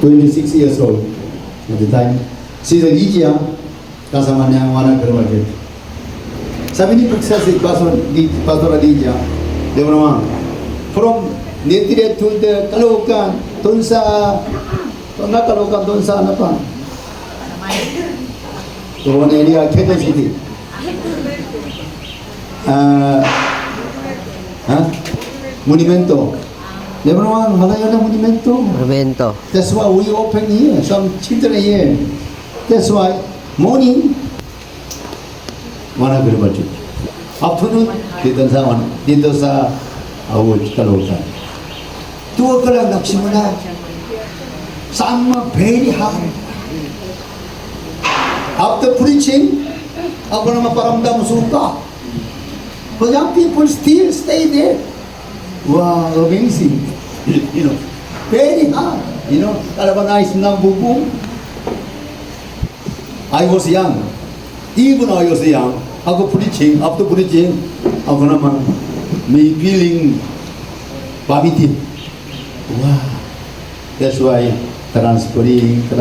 26 years old at the time. She's a Lydia, kasama niya ang warang kerwajet. Sabi ni Pagsa si Pastor Lydia, di ba naman, from Nitire to the Caloocan, doon sa Caloocan, doon sa ano pa? Doon area, Quezon City. Monumento. Di ba naman, malayo na monumento. Monumento. That's why we open here, some children here. That's why morning, wanna go to afternoon, dito sa Caloocan. 2 o'clock nagsimula. Saan mo, very hard. After preaching, ako na maparamdam suka. But young people still stay there. Wow, amazing. You know, very hard. You know, talagang nice na bubong. I was young. Even I was young, ako preaching, after preaching, ako naman may feeling vomiting. Wow. That's why transferring the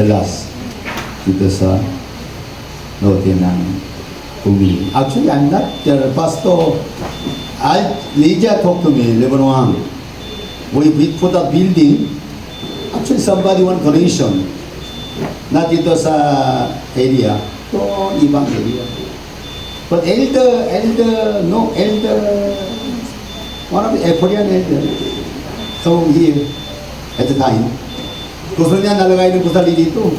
last dito sa lote ng Pumili. Actually, I'm not the pastor. Lydia talked to me, Lebanon. We put a building. Actually, somebody want donation. Not dito sa area. To ibang area. But elder, one of the Korean elder. So here, at the time, gusto niya nalagay ng gusali dito.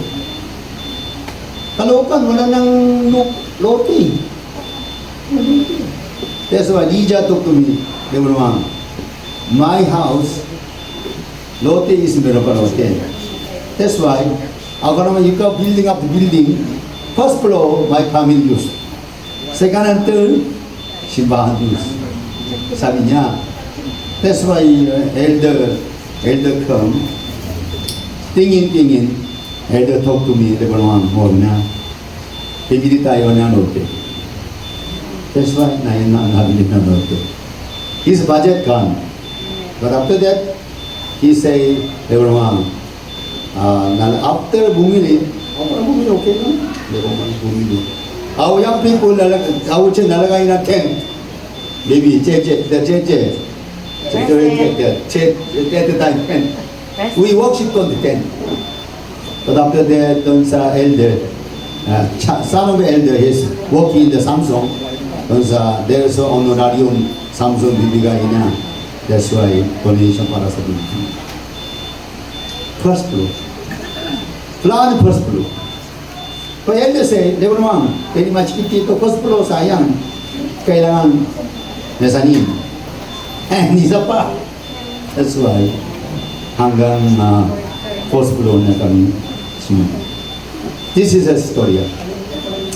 Caloocan, wala nang lote. That's why Lydia talked to me. They were wrong. My house, lote is Mirapalote. That's why, ako naman you go building up the building, first floor, my family use. Second and third, simbahan use. Sabi niya. That's why elder come, tingin, elder talk to me, they were wrong, huwag na. Pibili tayo na lote. That's why nabili na lote. His budget gone. But after that, he say, they were wrong. After bumili, okay na? They were wrong, bumili. Our young people, our chen nalagay na tent. Maybe, at the time, tent. We worship on the tent. But after that, dun sa elder, son of the elder is working in the Samsung. There's an honorarium Samsung bibigay niya. That's why donation para sa building. First floor. Plan first floor. But elder say, they were wrong. Very much dito, first floor sayang. Kailangan mezzanine. And isa pa. That's why hanggang first floor na kami sumunod. This is a story.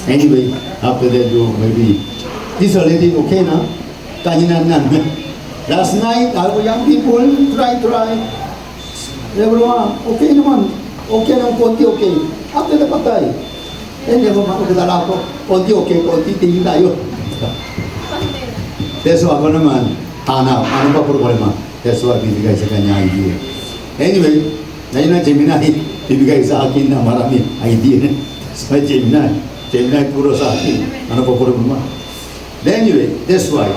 Anyway, after that, maybe this already okay na. Kanina na. Last night, our young people try. Everyone, okay naman. Okay naman, konti okay. After the patay. Then, nakakala ko, konti okay, konti tingin tayo. That's why ako naman, hanap. Ano pa problema? That's why bibigay sa kanya idea. Anyway, ngayon na Gemini, bibigay sa akin na marami idea. Sa Gemini puro sa akin. Ano pa problema? Anyway, that's why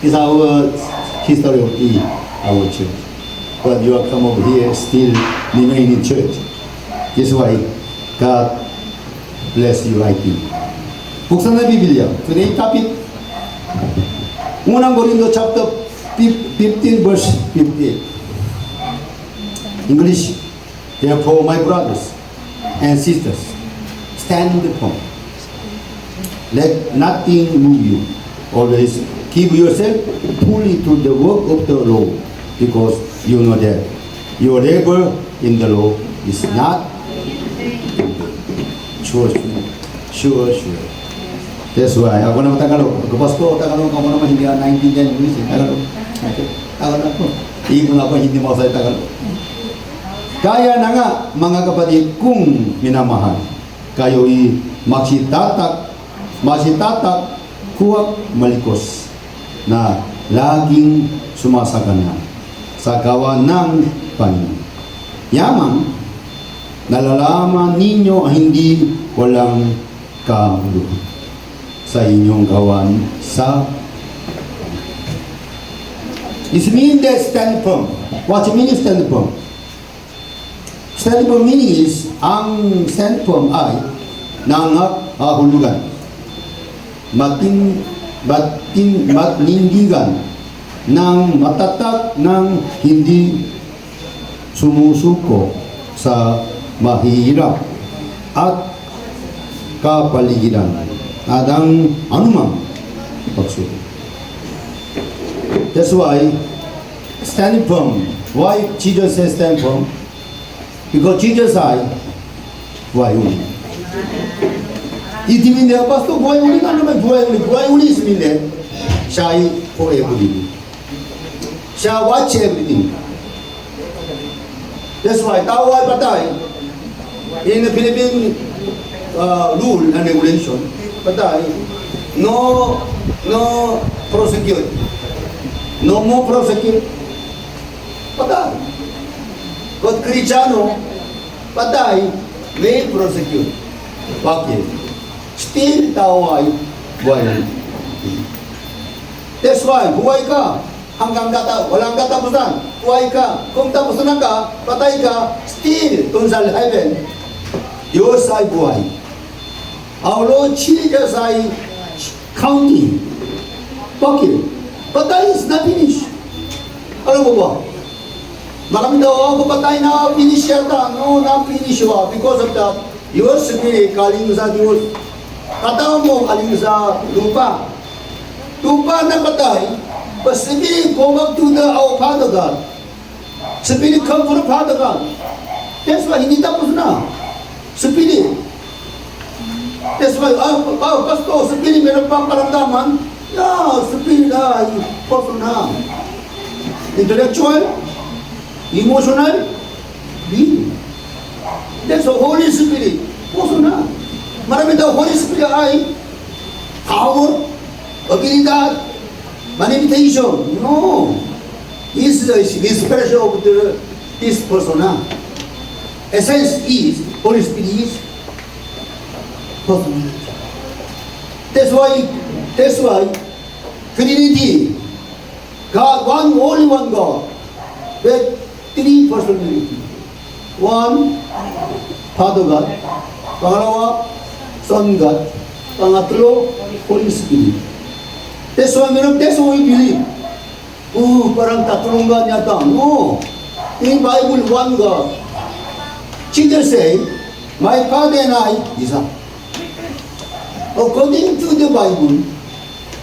it's our history of our church. But you have come over here, still remain in church. That's why God bless you, I think. Buksan na Biblia. Today topic, unang Korinto chapter 15 verse 58. English. Therefore, my brothers and sisters, stand firm. Let nothing move you. Always give yourself fully to the work of the Lord, because you know that your labor in the Lord is not sure. That's why ako naman Tagalog. Kapos ko Tagalog, ako naman hindi naintindihan English. Tagalog. Tagalog ako. Hindi ko hindi mo sa Tagalog. Kaya na nga, mga kapatid, kung minamahal, kayo'y magsitatak, huwag malikos na laging sumasagana sa gawa ng Panginoon. Yamang nalalaman ninyo ang hindi walang kahulugan sa inyong gawan sa it means that stand firm. What meaning stand firm? Stand firm meaning is ang stand firm ay nangangahulugan, matnindigan ng matatag ng hindi sumusuko sa mahihirap at kapaligiran at ang anumang pagsuko. That's why stand firm. Why Jesus says stand firm? Because Jesus said, buhay uli. It means that Pastor, buhay uli ka naman, buhay uli. Buhay uli is mean that siya ay forever living. Siya watch everything. That's why tao ay patay. In the Philippine rule and regulation, patay, no prosecute. No more prosecute. Patay. But Kristiyano, patay, may prosecute. Bakit? Still tao ay buhay. That's why, buhay ka. Hanggang walang katapusan. Buhay ka. Kung tapos na ka, patay ka, still, dun sa heaven, Diyos ay buhay. Our Lord Jesus ay counting. Bakit? Patay is not finished. Alam mo ba? Marami daw ako patay na finish yata. No, not finish ba? Because of that, your spirit kaling sa Diyos. Katawan mo kaling sa lupa. Lupa na patay, but spirit go back to our Father God. Spirit come from Father God. That's why hindi tapos na. Spirit. That's why, Pastor, spirit meron pang karamdaman. Yeah, spirit ay personal. Intellectual, emotional, being. That's the Holy Spirit. Personal. Marami daw Holy Spirit ay power, abilidad, manifestation. No. This is the expression of this persona. Essence is, Holy Spirit is personal. That's why Trinity, God, only one God, with three personality. One, Father God. Pangalawa, Son God. Pangatlo, Holy Spirit. That's why we believe. Oh, parang tatlong God yata. No. In Bible, one God. Jesus say, my Father and I, isa. According to the Bible,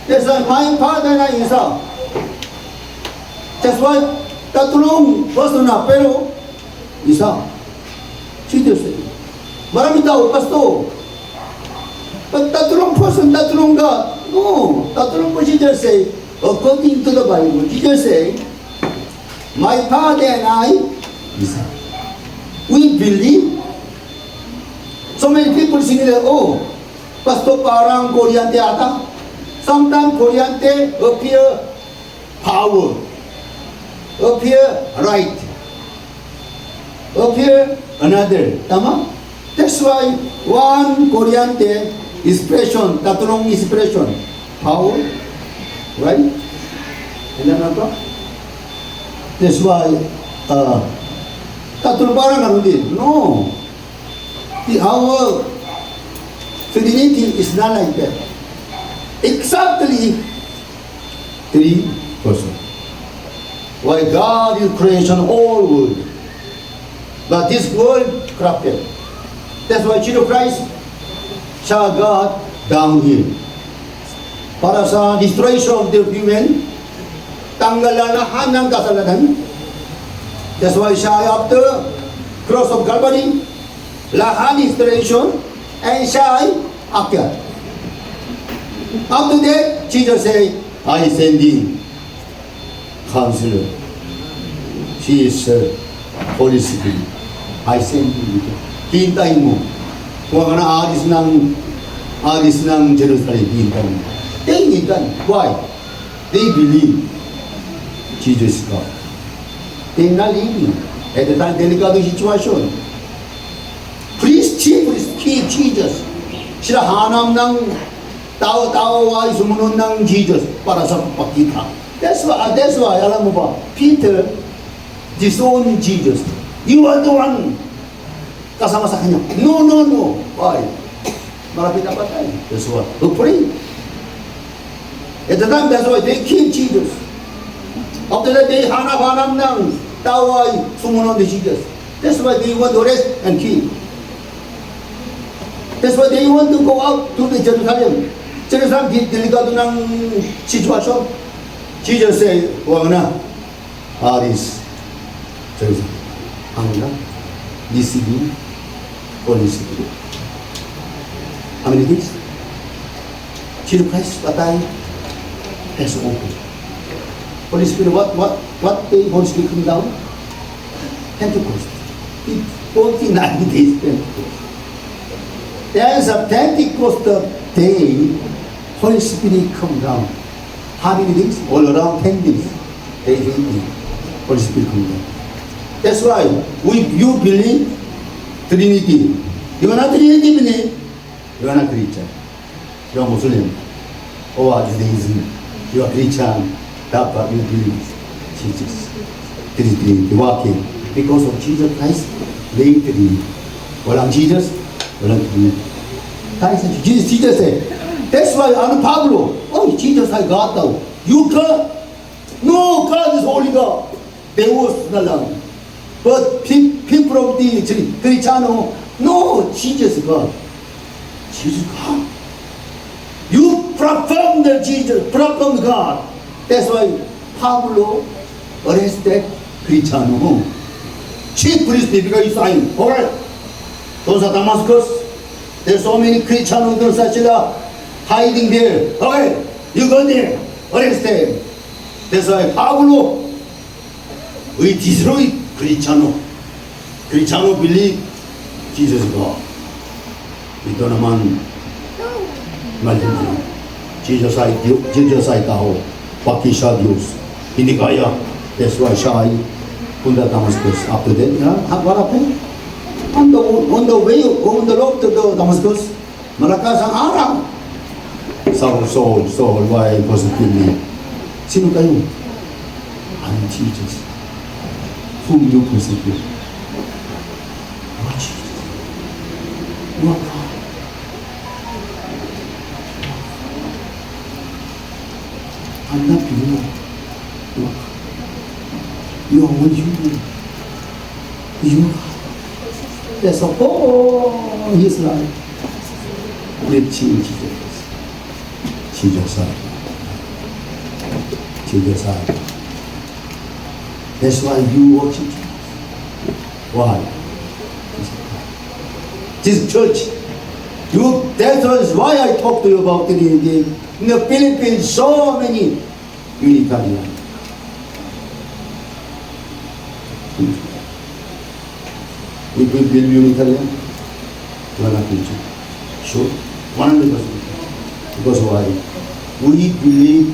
that's why my Father and I, isa. That's why tatlong person na, pero isa. Jesus say. Marami tao, Pastor. But tatlong person, tatlong God. No, tatlong po Jesus say, according to the Bible, Jesus say, my Father and I, isa. We believe. So many people sing that, oh, Pastor, parang Korean ata. Sometimes Korean appear power, appear right, appear another. Tama? That's why one Korean expression, tatlong expression, power, right? Ilan na to? That's why, tatlong parang ano din. No. Our Trinity is not like that. Exactly three persons. Why God is creation all world. But this world corrupted. That's why Jesus Christ, siya God down here. Para sa destruction of the human, tanggalan lahat ng kasalanan. That's why siya after cross of Calvary, lahat destruction, and siya ay akyat. After that, Jesus said, I sending counselor. She is Holy Spirit. I send you. Hintayin mo. Kung ka na alis ng Jerusalem, hintayin mo. They hintay. Why? They believe Jesus is God. They're not living. At the time, delicate situation. Chief priest, King Jesus. Sila hanap ng tao-tao ay sumunod ng Jesus para sa pagkita. That's why, alam mo ba, Peter disowned Jesus. You are the one kasama sa kanya. No. Why? Malapit na patay. That's why. We pray. At the time, that's why they killed Jesus. After that, they hanap-hanap ng tao ay sumunod ni Jesus. That's why they want to arrest and kill. That's why they want to go out to the Jerusalem. Jerusalem, delikado ng sitwasyon. Jesus said, huwag na. Aris, Jerusalem. Ang na, discipline, Holy Spirit. How many days? Jesus Christ, patay, has opened. Holy Spirit, what day Holy Spirit come down? Pentecost. 49 days Pentecost. There's a Pentecost day, Holy Spirit come down. How many days? All around 10 days. They hate me. Holy Spirit come down. That's why you believe Trinity. You are not Trinity believe, you are not Christian. You are Muslim or Judaism. You are Christian. That's what you believe. Jesus. Trinity. Walking. Because of Jesus Christ, they Trinity. Walang Jesus, walang Trinity. Jesus said, that's why Pablo, oh, Jesus I got now. You God? No, God is holy God. Deus na lang. But people of the Cristiano, no, Jesus God. Jesus God. You proclaim the Jesus, proclaim God. That's why Pablo arrested Cristiano. Chief priest because he signed. Alright. Those are Damascus. There's so many Cristianos hiding there. Okay, you go there, arrest them. That's why Pablo, we destroy Cristiano. Cristiano believe Jesus is God. Ito naman, mali. Jesus ay tao. Paki siya Diyos. Hindi kaya. That's why siya ay punta Damascus. After that, what happened? On the way, on the road to Damascus, malakas ang araw. Saul, why persecute me? Sino kayo? I'm Jesus. Whom you persecute? Oh, Jesus. You are God. I'm not you. You are what you do. You are. That's all his life. Let change Jesus. That's why you worship Jesus. Why? This church. That's why I talk to you about it again. In the Philippines, so many Unitarian. We will build Unitarian. We are not Christian. Sure. 100%. Because why? We believe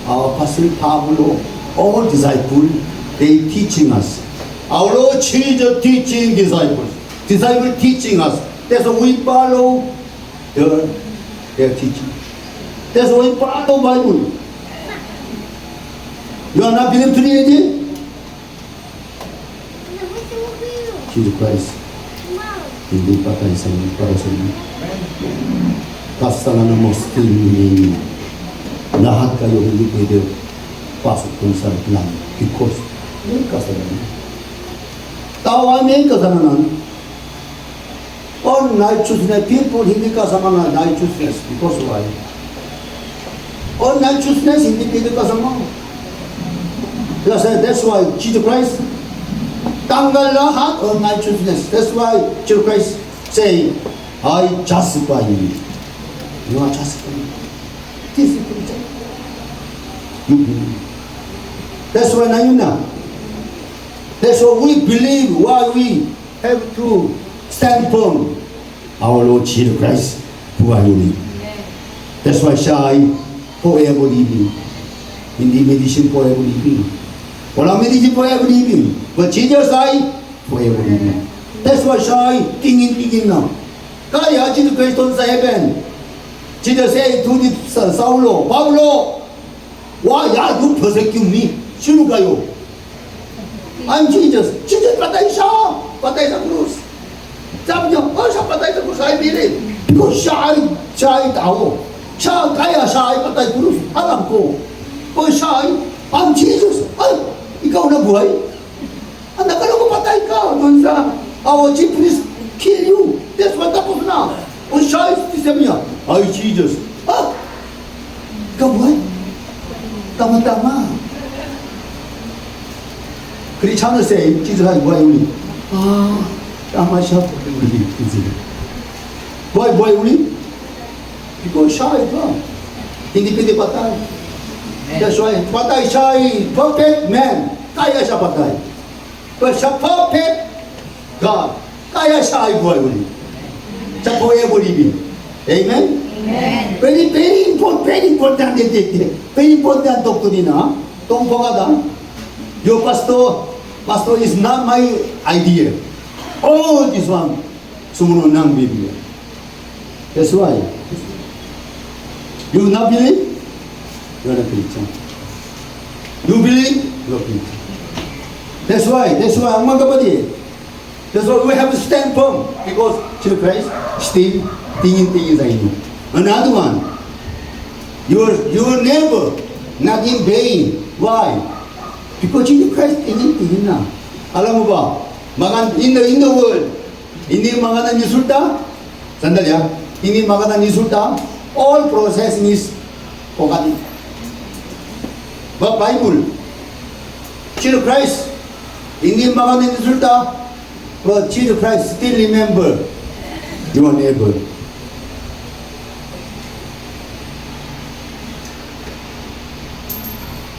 our Apostle Pablo, all disciples, they teaching us. Our Lord Jesus teaching disciples. Disciples teaching us. That's why we follow their teaching. That's why we follow Bible. You are not believing Trinity? Jesus Christ, hindi patay sa inyo para sa inyo. Kasalanan mo still remaining. Lahat kayo hindi pwede pasok kung sa langit because may kasalanan. Tao ay may kasalanan. All righteousness people hindi kasama na righteousness because why? All righteousness hindi pwede kasama. That's why Jesus Christ tanggal lahat of righteousness. That's why Jesus Christ say, I justify you. You are justified. This is Christian. You believe. That's why na. That's why we believe why we have to stand firm. Our Lord Jesus Christ, who are you? That's why siya ay forever living. Hindi medicine forever living. Walang medicine for every living. But Jesus ay for every living. That's why siya ay tingin-tingin na. Kaya, Jesus Christ doon sa heaven. Jesus said to Saulo, Paulo, why are you persecuting me? Sino kayo? I'm Jesus. Jesus, patay siya. Patay sa krus. Sabi niya, siya patay sa krus. I believe. Because siya ay tao. Kaya siya ay patay sa krus. Alam ko. Because siya ay, I'm Jesus. Ay, ikaw na buhay. Nakala ko patay ka. Doon sa, our chief priest kill you. That's what tapos na. O siya ay, sabi niya, ay Jesus. Ikaw buhay. Tama-tama. Krishna say, Jesus ay buhay uli. Tama siya buhay uli. Buhay uli? Because siya ay ba? Hindi pwede patay. That's why, patay siya ay perfect man. Kaya siya patay. But siya perfect God. Kaya siya ay buhay uli. Siya forever living. Amen? Amen. Very important very important doctrine, ha? Don't forget that. Your pastor is not my idea. All this one, sumunod ng Biblia. That's why. You not believe? You're a Christian. You believe? You're a Christian. That's why, mga kapatid. That's why we have to stand firm. Because Jesus Christ still tingin-tingin sa inyo. Another one. Your neighbor not in vain. Why? Because Jesus Christ tingin-tingin na. Alam mo ba? In the world, hindi mga nangisulta. Sandali ha. Hindi mga nangisulta. All processing is pokati. But Bible, Jesus Christ, hindi mga nangisulta. But Jesus Christ still remember your neighbor.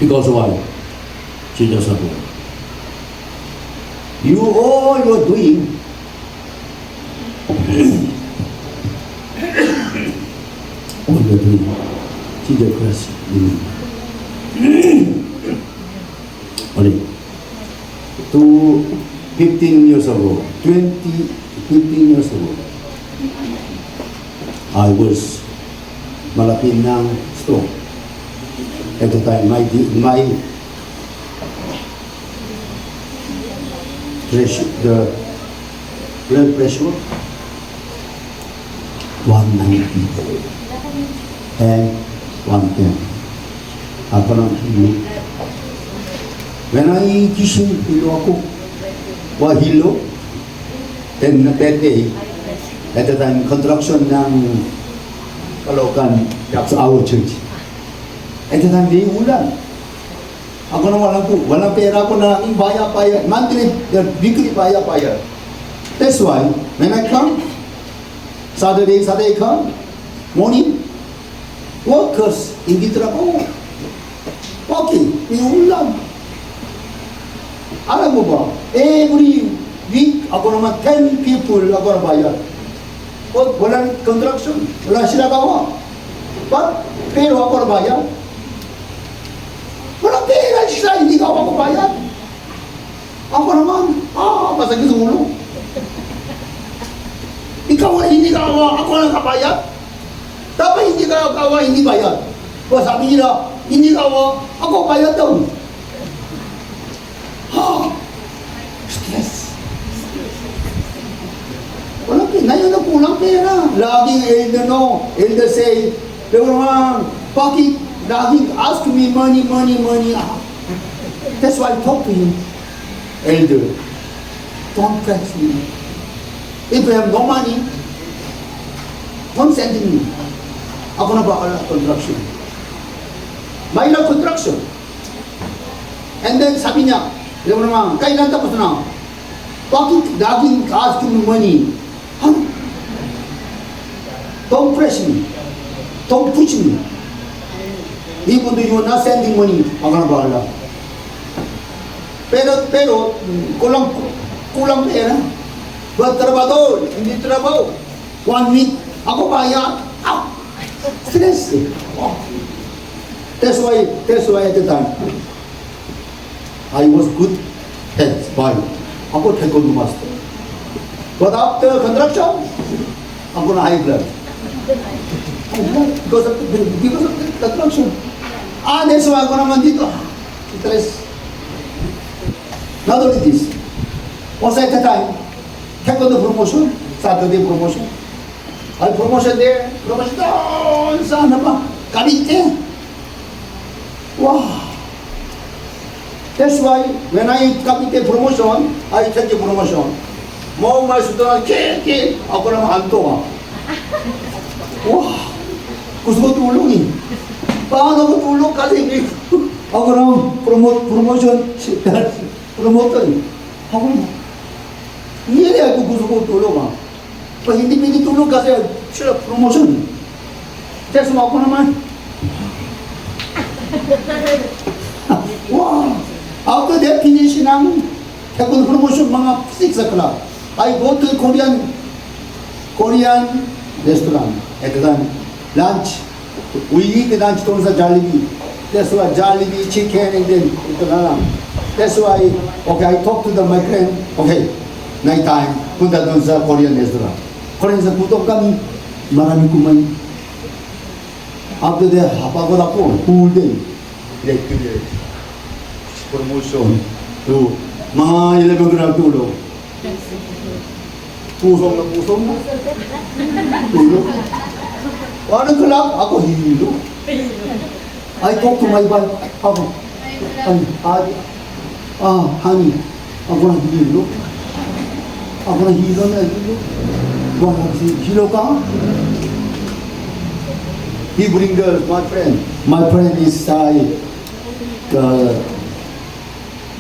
Because why? Jesus said, all you're doing, Jesus Christ. Only 15 years ago, 15 years ago, I was malapit ng stroke. At the time, my pressure, the blood pressure, 190 and 110. Ako ng hilo. When I gising, hilo ako. Hilo. And that day, at the time, construction ng Caloocan sa our church. At the time, di ulan. Ako na walang pera ko na baya-paya, monthly, weekly baya-paya. That's why, when I come, Saturday come, morning, workers, hindi trabaho. Okay, may ulan. Alam mo ba, every week, ako naman 10 people ako na bayad. Walang construction, wala sila gawa. Pero ako na bayad. Walang pera sila, hindi ka ako bayad. Ako naman, masakit sa ulo. Ikaw na hindi ka ako na kabayad. Dapat hindi ka kawa, hindi bayad. Sabi nila, hindi ka ako bayad daw. Stress. Walang pera, ngayon na kulang pera. Laging elder say, pero naman, bakit laging ask me money. That's why I talk to you, elder. Don't press me. If you have no money, don't send me. Ako na bakal construction. May lang construction. And then sabi niya, kailan tapos na? Bakit laging ask me money? Don't press me. Don't push me. Even though you're not sending money, ako na bahala. Pero, kulang pera. Ba't trabaho? Hindi trabaho. 1 week, ako bayad. Stress. That's why at the time, I was good health. Why? Ako taekwondo master. But after construction, ako na high blood. Because of the construction. That's why ako naman dito. Interest. Not only this. Also at the time, taekwondo promotion, Saturday promotion. I promotion there, promotion doon sa ano pa, Cavite. Wow. That's why when I Cavite promotion, I take the promotion. Mo mas ito na, ako naman hanto ah. Wow. Gusto ko tulong eh. Paano ko tulong kasi ako naman promotion, promoter eh. Ako naman. Hindi ako gusto ko tulong ah. Pag hindi pwede tulong kasi sila promotion. Kaya sumako naman. Wow! After that, finish ng taekwondo promotion, mga 6 o'clock. I go to Korean restaurant. At the time, lunch. We eat lunch doon sa Jollibee. That's why Jollibee, chicken, and then ito na lang. That's why, okay, I talk to my friend, okay, night time, punta doon sa Korean restaurant. Korean restaurant, putok kami, marami kumain. After that, hapagod ako, whole day. Electric promotion to mga 11 grab tulog. Pusong na. Tulog. 1 o'clock, ako hilo. I talk to my wife, ako, honey, ako na hilo. Ako na hilo. Wala, hilo ka? He bring my friend. My friend is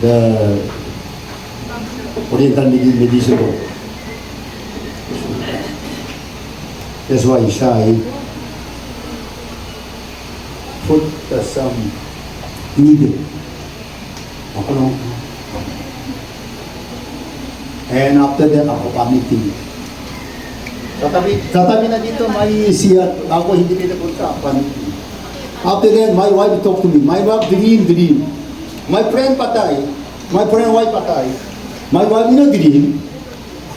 the Oriental medicine. That's why Shai put some needle. And after that, ako pamiting. Tatabi na dito, may siya. Ako hindi pinapunta. After that, my wife talked to me. My wife dream. My friend patay. My friend wife patay. My wife in a dream.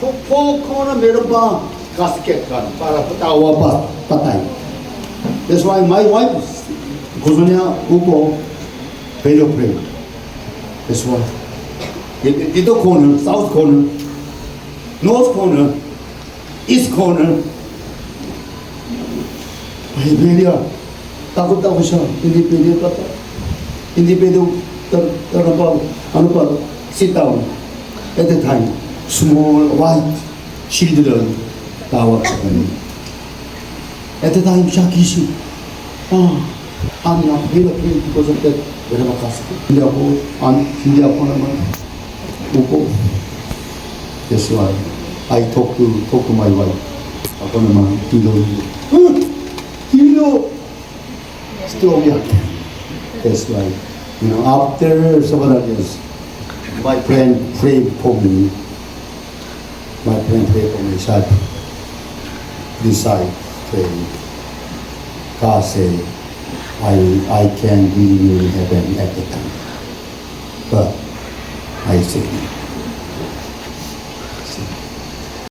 Ko na meron pa casket kan para patawa pa patay. That's why my wife gusto niya upo very afraid. That's why. Dito corner, south corner, north corner, east corner. Ay, Belia, takot ako siya. Hindi pwede patay. Hindi pwede ano pa, sit down. At the time, small white children tawag sa kanya. At the time, siya kisip. I'm not very afraid because of that. Wala makasakit. Hindi ako naman upo. That's why I talk to my wife. Ako naman, hilo. Strong yan. That's why, after several years, my friend prayed for me. My friend prayed for me. Said, decide, pray. God say, I can be in heaven at the time. But I say,